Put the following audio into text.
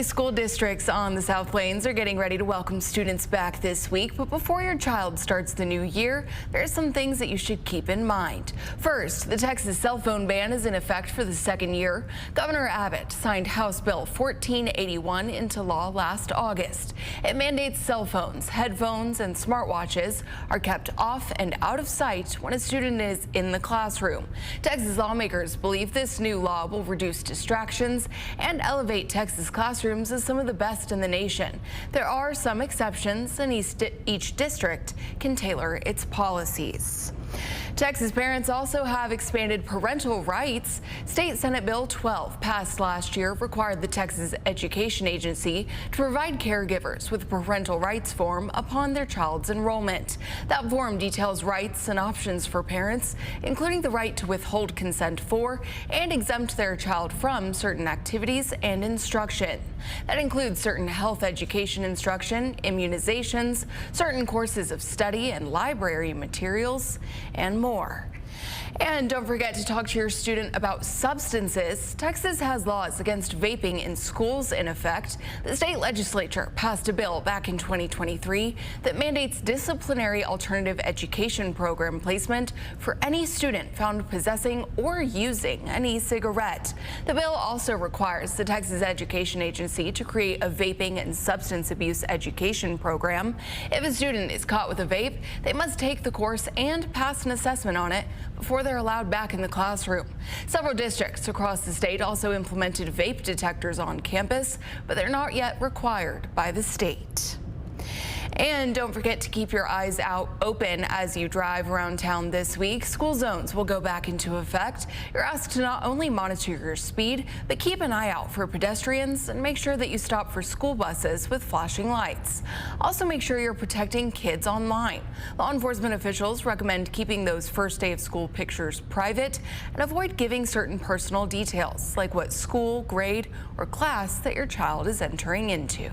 School districts on the South Plains are getting ready to welcome students back this week, but before your child starts the new year, there are some things that you should keep in mind. First, the Texas cell phone ban is in effect for the second year. Governor Abbott signed House Bill 1481 into law last August. It mandates cell phones, headphones, and smartwatches are kept off and out of sight when a student is in the classroom. Texas lawmakers believe this new law will reduce distractions and elevate Texas classrooms as some of the best in the nation. There are some exceptions, and each district can tailor its policies. Texas parents also have expanded parental rights. State Senate Bill 12, passed last year, required the Texas Education Agency to provide caregivers with a parental rights form upon their child's enrollment. That form details rights and options for parents, including the right to withhold consent for and exempt their child from certain activities and instruction. That includes certain health education instruction, immunizations, certain courses of study and library materials, and more. And don't forget to talk to your student about substances. Texas has laws against vaping in schools in effect. The state legislature passed a bill back in 2023 that mandates disciplinary alternative education program placement for any student found possessing or using an e-cigarette. The bill also requires the Texas Education Agency to create a vaping and substance abuse education program. If a student is caught with a vape, they must take the course and pass an assessment on it before they're allowed back in the classroom. Several districts across the state also implemented vape detectors on campus, but they're not yet required by the state. And don't forget to keep your eyes out open as you drive around town this week. School zones will go back into effect. You're asked to not only monitor your speed, but keep an eye out for pedestrians and make sure that you stop for school buses with flashing lights. Also, make sure you're protecting kids online. Law enforcement officials recommend keeping those first day of school pictures private and avoid giving certain personal details like what school, grade, or class that your child is entering into.